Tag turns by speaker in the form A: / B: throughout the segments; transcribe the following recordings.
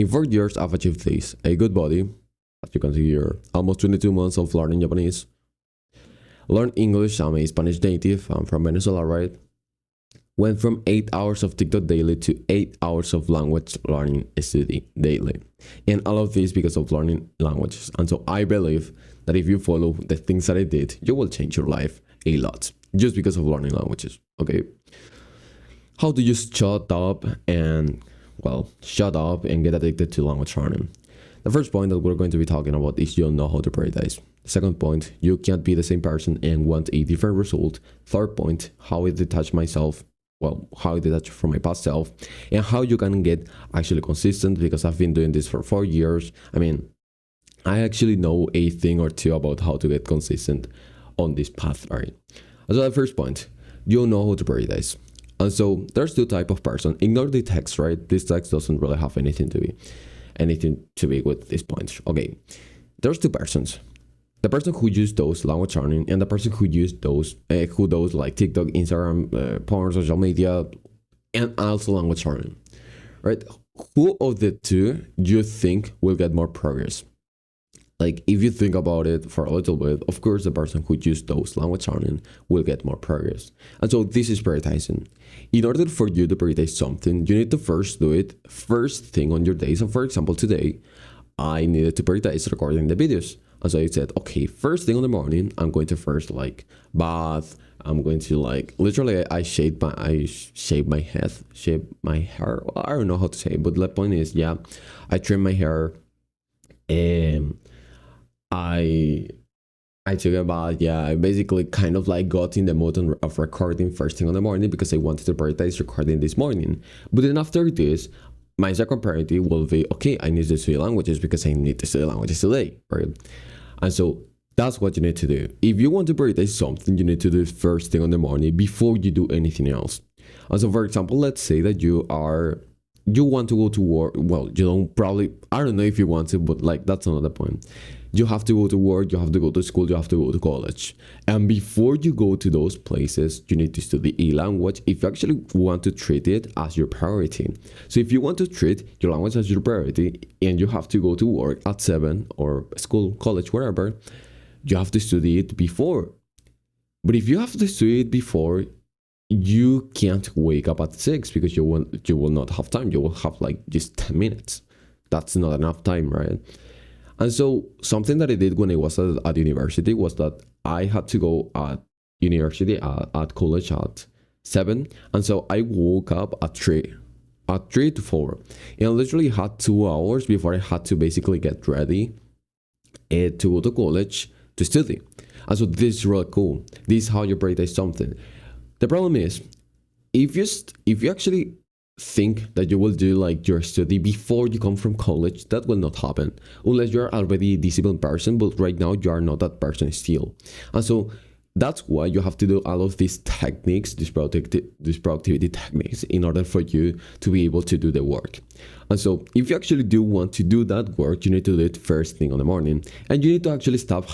A: In 4 years, I've achieved this: a good body, as you can see here, almost 22 months of learning Japanese, learn English. I'm a Spanish native. I'm from Venezuela, right? Went from 8 hours of TikTok daily to 8 hours of language learning study daily. And all of this because of learning languages. And so I believe that if you follow the things that I did, you will change your life a lot just because of learning languages. Okay. How do you shut up and get addicted to language learning? The first point that we're going to be talking about is you don't know how to prioritize. Second point, you can't be the same person and want a different result. Third point, how I detach myself, how I detach from my past self, and how you can get actually consistent, because I've been doing this for 4 years. I mean, I actually know a thing or two about how to get consistent on this path, right? So the first point, you don't know how to prioritize. And so there's two types of person. Ignore the text, right? This text doesn't really have anything to be with this point. Okay, there's two persons: the person who use those language learning and the person who use those who does like TikTok, Instagram, porn, social media, and also language learning, right? Who of the two you think will get more progress? Like, if you think about it for a little bit, of course, the person who use those language learning will get more progress. And so this is prioritizing. In order for you to prioritize something, you need to first do it first thing on your day. So for example, today, I needed to prioritize recording the videos. And so I said, okay, first thing in the morning, I'm going to first like bath. I'm going to like, literally, I shave my head, shave my hair. Well, I don't know how to say it, but the point is, yeah, I trim my hair. And I took a bath. Yeah, I basically kind of like got in the mood of recording first thing in the morning because I wanted to prioritize recording this morning. But then after this, my second priority will be, okay, I need to study languages because I need to study languages today, right? And so that's what you need to do. If you want to prioritize something, you need to do it first thing in the morning before you do anything else. And so, for example, let's say that you want to go to work. Well, you don't probably, I don't know if you want to, but like, that's another point. You have to go to work, you have to go to school, you have to go to college. And before you go to those places, you need to study a language if you actually want to treat it as your priority. So if you want to treat your language as your priority and you have to go to work at 7 or school, college, wherever, you have to study it before. But if you have to study it before, you can't wake up at 6 because you will not have time. You will have like just 10 minutes. That's not enough time, right? And so something that I did when I was at university was that I had to go at university, at college at 7. And so I woke up at 3 to 4. And I literally had 2 hours before I had to basically get ready to go to college to study. And so this is really cool. This is how you prioritize something. The problem is, if you actually think that you will do like your study before you come from college, that will not happen unless you're already a disciplined person, but right now you are not that person still. And so that's why you have to do all of these techniques, these productivity techniques, in order for you to be able to do the work. And so if you actually do want to do that work, you need to do it first thing in the morning, and you need to actually stop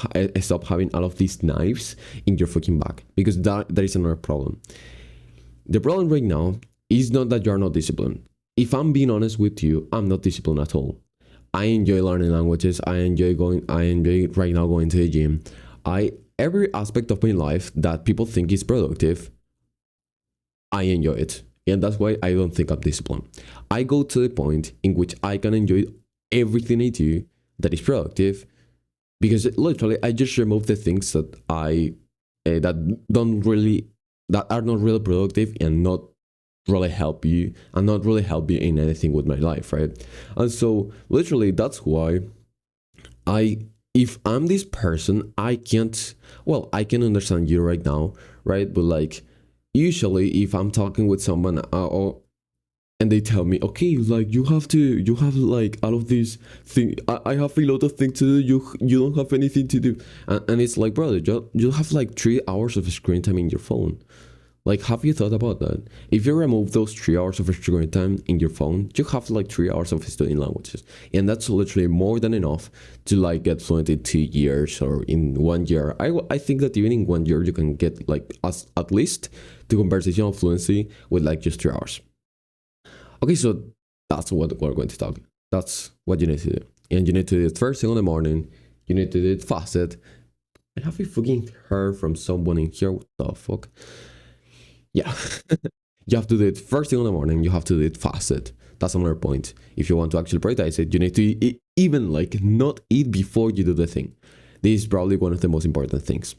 A: having all of these knives in your fucking bag, because that is another problem. The problem right now is not that you're not disciplined. If I'm being honest with you, I'm not disciplined at all. I enjoy learning languages. I enjoy right now going to the gym. Every aspect of my life that people think is productive, I enjoy it. And that's why I don't think I'm disciplined. I go to the point in which I can enjoy everything I do that is productive, because literally I just remove the things that that are not really productive and not really help you in anything with my life, right? And so literally that's why if I'm this person, I can understand you right now, right? But like, usually if I'm talking with someone and they tell me, okay, like you have like all of these things, I have a lot of things to do, you don't have anything to do, and it's like, brother, you have like 3 hours of screen time in your phone. Like, have you thought about that? If you remove those 3 hours of screen time in your phone, you have like 3 hours of studying languages. And that's literally more than enough to like get fluent in 2 years or in 1 year. I think that even in 1 year, you can get like at least the conversational fluency with like just 3 hours. Okay, so that's what we're going to talk That's what you need to do. And you need to do it first thing in the morning. You need to do it fasted. I have a fucking heard from someone in here. What the fuck? Yeah. You have to do it first thing in the morning. You have to do it fasted. That's another point. If you want to actually prioritize it, you need to even like not eat before you do the thing. This is probably one of the most important things.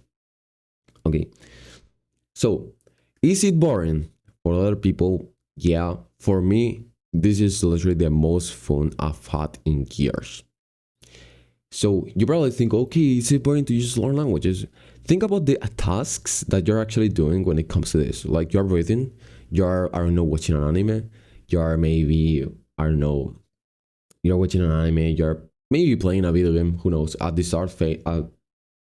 A: Okay. So, is it boring for other people? Yeah. For me, this is literally the most fun I've had in years. So you probably think, okay, is it boring to just learn languages? Think about the tasks that you're actually doing when it comes to this. Like you're reading, you're, I don't know, watching an anime, you're maybe, I don't know, you're watching an anime, you're maybe playing a video game, who knows, at the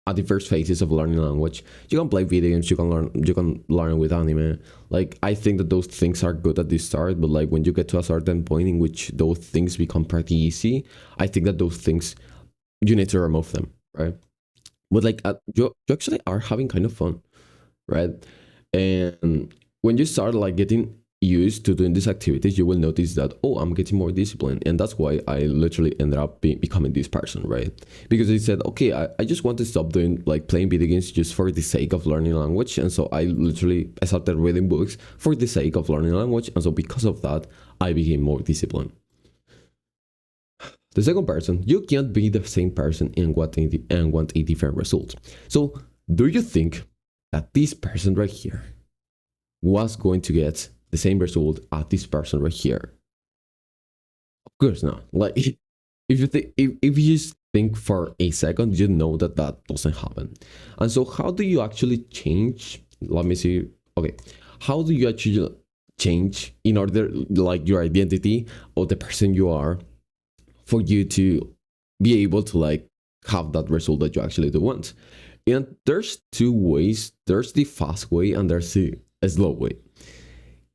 A: at the first phases of learning language. You can play video games, you can learn with anime. Like I think that those things are good at the start, but like when you get to a certain point in which those things become pretty easy, I think that those things you need to remove them, right? But like you actually are having kind of fun, right? And when you start like getting used to doing these activities, you will notice that, oh, I'm getting more disciplined. And that's why I literally ended up becoming this person, right? Because I said, okay, I just want to stop doing like playing video games just for the sake of learning language. And so I started reading books for the sake of learning language. And so because of that, I became more disciplined. The second person, you can't be the same person and want a different result. So do you think that this person right here was going to get the same result as this person right here? Of course not. Like if you think, if you just think for a second, you know that that doesn't happen. And so how do you actually change? Let me see. Okay, how do you actually change in order like your identity or the person you are for you to be able to like have that result that you actually do want? And there's two ways. There's the fast way and there's the slow way.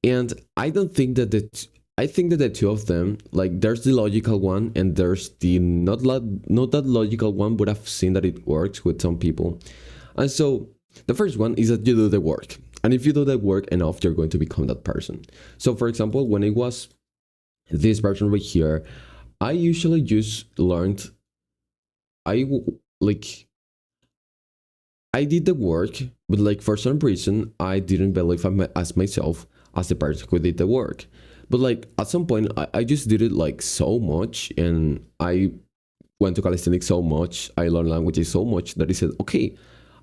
A: And I don't think that I think that the two of them, like there's the logical one and there's the not that logical one, but I've seen that it works with some people. And so the first one is that you do the work. And if you do the work enough, you're going to become that person. So for example, when it was this person right here, I usually just learned, like, I did the work, but like for some reason, I didn't believe as myself as the person who did the work. But like at some point, I just did it like so much, and I went to calisthenics so much, I learned languages so much that I said, okay,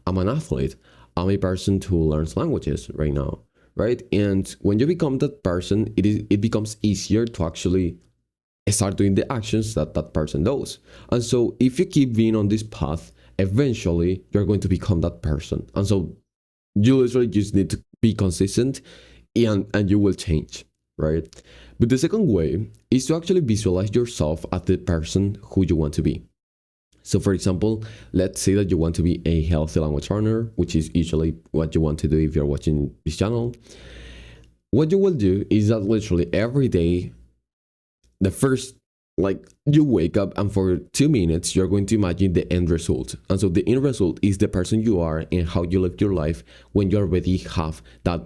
A: I'm an athlete. I'm a person who learns languages right now, right? And when you become that person, it becomes easier to actually start doing the actions that that person does. And so if you keep being on this path, eventually you're going to become that person. And so you literally just need to be consistent and you will change, right? But the second way is to actually visualize yourself as the person who you want to be. So for example, let's say that you want to be a healthy language learner, which is usually what you want to do if you're watching this channel. What you will do is that literally every day, the first, like you wake up and for 2 minutes you're going to imagine the end result. And so the end result is the person you are and how you live your life when you already have that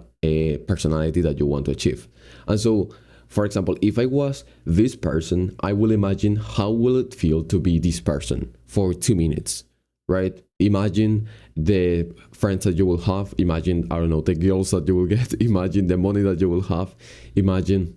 A: personality that you want to achieve. And so for example, if I was this person, I will imagine how will it feel to be this person for 2 minutes, right? Imagine the friends that you will have, imagine, I don't know, the girls that you will get, imagine the money that you will have, imagine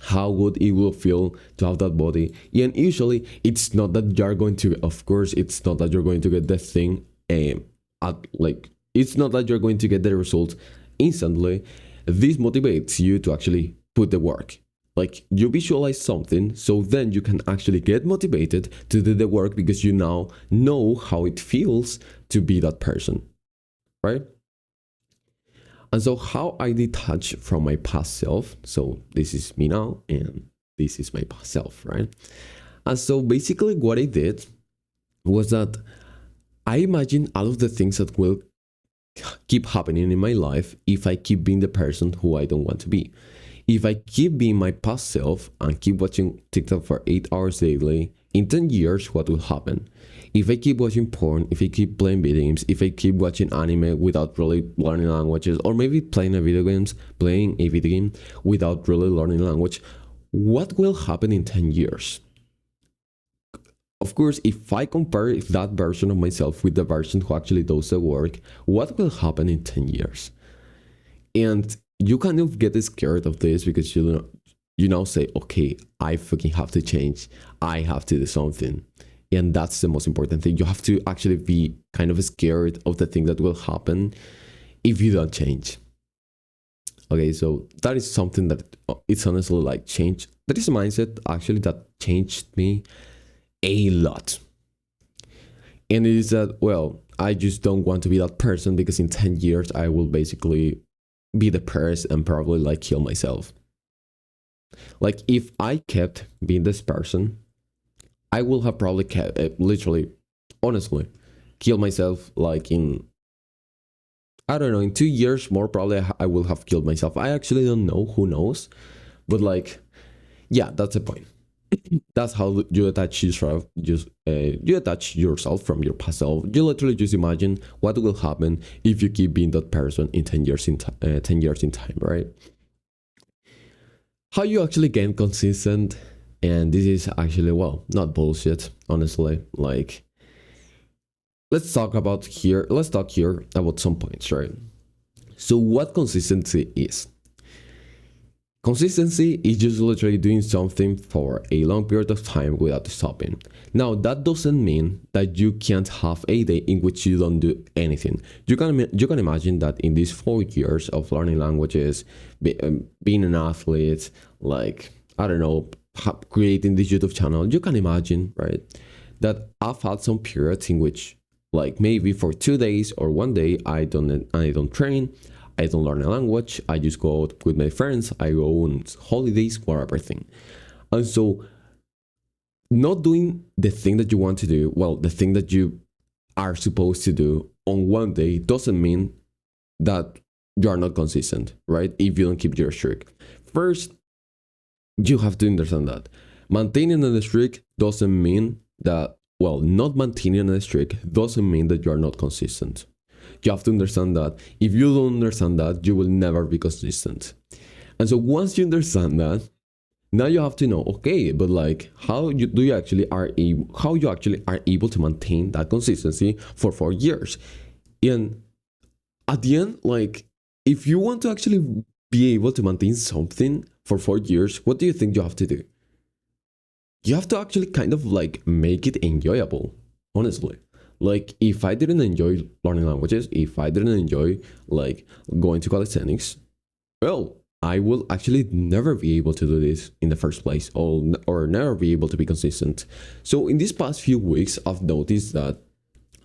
A: how good it will feel to have that body. And usually it's not that you're going to, of course, it's not that you're going to get the thing it's not that you're going to get the result instantly. This motivates you to actually put the work. Like you visualize something, so then you can actually get motivated to do the work because you now know how it feels to be that person, right? And so how I detach from my past self, so this is me now and this is my past self, right? And so basically what I did was that I imagined all of the things that will keep happening in my life if I keep being the person who I don't want to be. If I keep being my past self and keep watching TikTok for 8 hours daily, in 10 years, what will happen? If I keep watching porn, if I keep playing video games, if I keep watching anime without really learning languages, or maybe playing a video game without really learning language, what will happen in 10 years? of course, if I compare that version of myself with the version who actually does the work, what will happen in 10 years? And you kind of get scared of this because you now say, okay, I fucking have to change. I have to do something. And that's the most important thing. You have to actually be kind of scared of the thing that will happen if you don't change. Okay, so that is something that it's honestly like change. That is a mindset actually that changed me a lot. And it is that, well, I just don't want to be that person because in 10 years I will basically be depressed and probably like kill myself. Like if I kept being this person, I will have probably kept, literally, honestly, kill myself like in, I don't know, in 2 years more probably I will have killed myself. I actually don't know, who knows? But like, yeah, that's the point. That's how you attach yourself. Just you attach yourself from your past self. You literally just imagine what will happen if you keep being that person in 10 years in 10 years in time, right? How you actually get consistent, and this is actually, well, not bullshit, honestly. Like, let's talk here about some points, right? So what consistency is? Consistency is just literally doing something for a long period of time without stopping. Now, that doesn't mean that you can't have a day in which you don't do anything. You can imagine that in these 4 years of learning languages, being an athlete, like, I don't know, creating this YouTube channel, you can imagine, right, that I've had some periods in which, like, maybe for 2 days or one day, I don't train, I don't learn a language. I just go out with my friends. I go on holidays for everything. And so, not doing the thing that you want to do, well, the thing that you are supposed to do on one day doesn't mean that you are not consistent, right? If you don't keep your streak. First, you have to understand that maintaining a streak doesn't mean that, well, not maintaining a streak doesn't mean that you are not consistent. You have to understand that. If you don't understand that, you will never be consistent. And so once you understand that, now you have to know, okay, but like, how you actually are able to maintain that consistency for 4 years? And at the end, like, if you want to actually be able to maintain something for 4 years, what do you think you have to do? You have to actually kind of like make it enjoyable, honestly. Like, if I didn't enjoy learning languages, if I didn't enjoy like going to calisthenics, well, I will actually never be able to do this in the first place, or never be able to be consistent. So in these past few weeks, I've noticed that,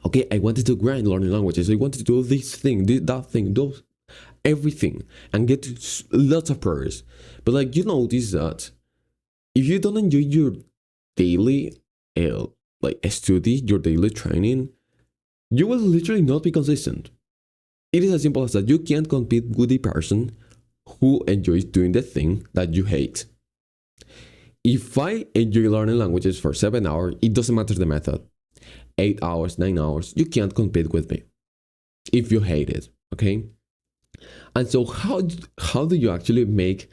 A: okay, I wanted to grind learning languages. I wanted to do this thing, that thing, those, everything, and get lots of progress. But like, you notice that if you don't enjoy your daily like study, your daily training, you will literally not be consistent. It is as simple as that. You can't compete with the person who enjoys doing the thing that you hate. If I enjoy learning languages for 7 hours, it doesn't matter the method. 8 hours, 9 hours, you can't compete with me if you hate it, okay? And so how do you actually make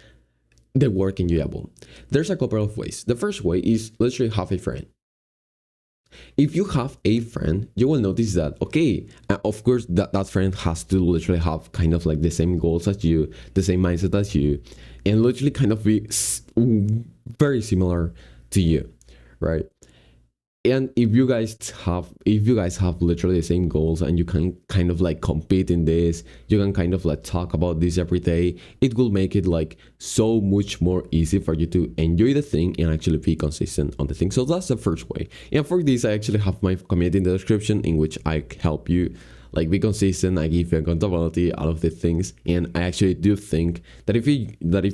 A: the work enjoyable? There's a couple of ways. The first way is literally have a friend. If you have a friend, you will notice that, okay, of course, that friend has to literally have kind of like the same goals as you, the same mindset as you, and literally kind of be very similar to you, right? And if you guys have literally the same goals and you can kind of like compete in this, you can kind of like talk about this every day, it will make it like so much more easy for you to enjoy the thing and actually be consistent on the thing. So that's the first way. And for this, I actually have my community in the description in which I help you like be consistent. I give you accountability, all of the things. And I actually do think that if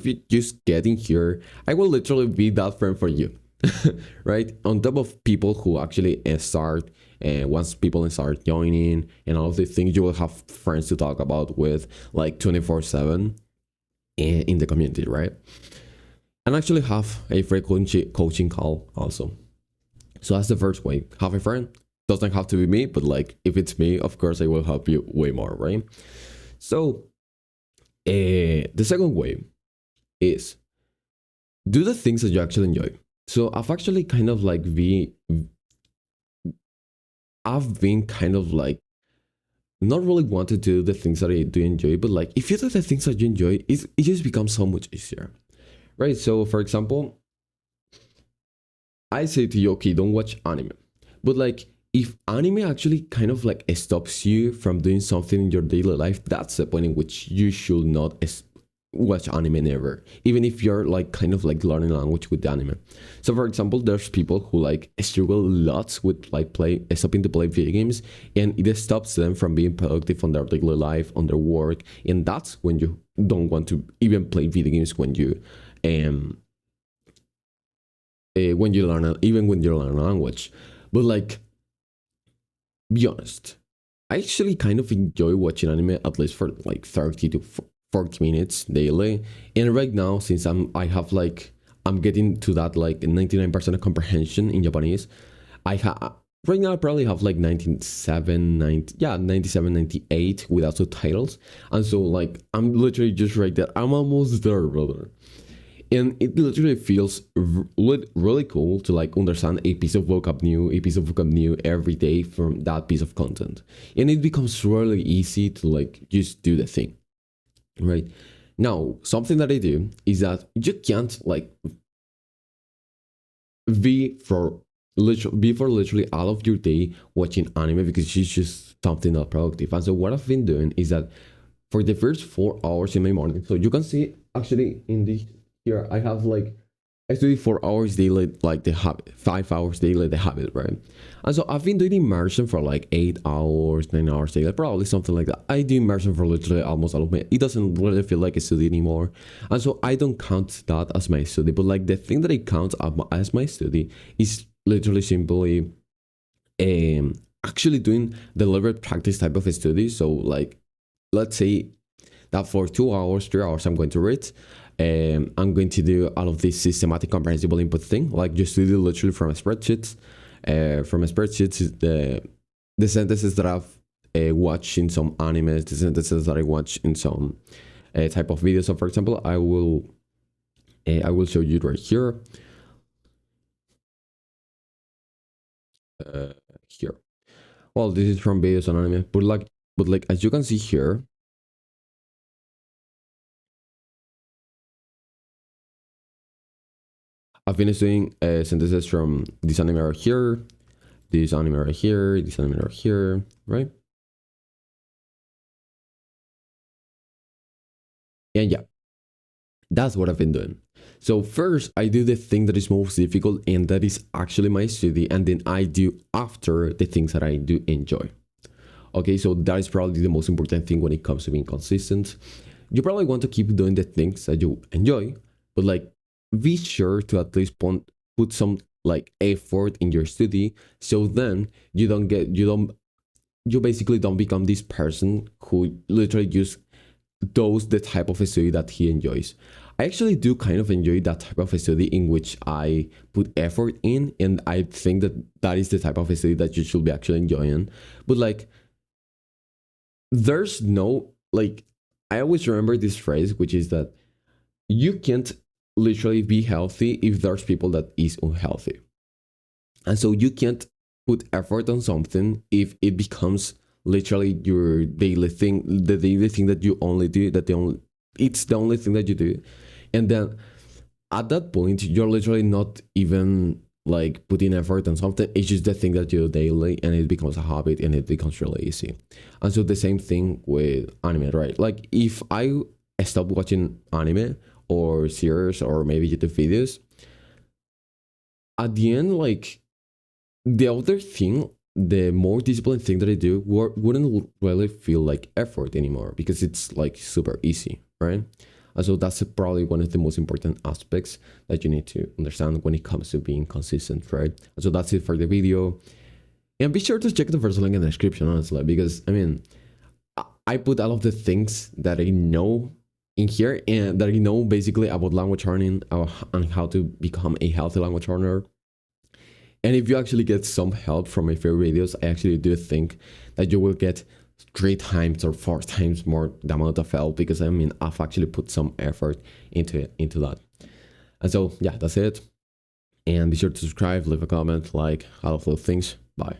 A: you just get in here, I will literally be that friend for you. Right, on top of people who actually start, and once people start joining and all of these things, you will have friends to talk about with like 24/7 in the community, right? And actually have a free coaching call also. So that's the first way. Have a friend. Doesn't have to be me, but like if it's me, of course I will help you way more, right? So the second way is do the things that you actually enjoy. So I've actually kind of like I've been kind of like not really want to do the things that I do enjoy, but like if you do the things that you enjoy, it just becomes so much easier, right? So for example, I say to you, okay, don't watch anime. But like, if anime actually kind of like stops you from doing something in your daily life, that's the point in which you should not watch anime never. Even if you're like kind of like learning language with the anime. So for example, there's people who like struggle lots with like stopping to play video games, and it stops them from being productive on their daily life, on their work, and that's when you don't want to even play video games um when you learn even when you learn a language. But like, be honest, I actually kind of enjoy watching anime at least for like 30 to 40 minutes daily. And right now, since I'm getting to that like 99% of comprehension in Japanese, I have right now I probably have like 97 90, yeah, 97 98 without subtitles. And so like I'm literally just right there. I'm almost there, brother. And it literally feels really cool to like understand a piece of vocab new every day from that piece of content. And it becomes really easy to like just do the thing, right? Now, something that I do is that you can't like be for literally all of your day watching anime, because it's just something not productive. And so what I've been doing is that for the first 4 hours in my morning, so you can see actually in this here, I have like, I study 4 hours daily, like the habit, 5 hours daily, the habit, right? And so I've been doing immersion for like 8 hours, 9 hours daily, probably something like that. I do immersion for literally almost all of my, it doesn't really feel like a study anymore. And so I don't count that as my study, but like the thing that I count as my study is literally simply actually doing deliberate practice type of a study. So like, let's say that for 2 hours, 3 hours, I'm going to read. I'm going to do all of this systematic comprehensible input thing, like just do literally from spreadsheets. From spreadsheets, the sentences that I've watched in some animes, the sentences that I watch in some type of videos. So for example, I will show you right here. Here. Well, this is from videos on anime, but like as you can see here, I've been doing sentences from this anime right here, this anime right here, this anime right here, right? And yeah, that's what I've been doing. So first, I do the thing that is most difficult, and that is actually my study, and then I do after the things that I do enjoy. Okay, so that is probably the most important thing when it comes to being consistent. You probably want to keep doing the things that you enjoy, but like be sure to at least put some like effort in your study, so then you basically don't become this person who literally just does the type of study that he enjoys. I actually do kind of enjoy that type of study in which I put effort in, and I think that that is the type of study that you should be actually enjoying. But like, there's no like, I always remember this phrase, which is that you can't literally be healthy if there's people that is unhealthy. And so you can't put effort on something if it becomes literally your daily thing, the daily thing that you only do, it's the only thing that you do. And then at that point, you're literally not even like putting effort on something. It's just the thing that you do daily, and it becomes a habit, and it becomes really easy. And so the same thing with anime, right? Like if I stop watching anime or series or maybe YouTube videos, at the end, like the other thing, the more disciplined thing that I do wouldn't really feel like effort anymore, because it's like super easy, right? And so that's probably one of the most important aspects that you need to understand when it comes to being consistent, right? And so that's it for the video. And be sure to check the first link in the description, honestly, because I mean, I put all of the things that I know in here, and that I know basically about language learning and how to become a healthy language learner. And if you actually get some help from my favorite videos, I actually do think that you will get 3 times or 4 times more the amount of help, because I mean, I've actually put some effort into that. And so yeah, that's it. And be sure to subscribe, leave a comment, like all of those things. Bye.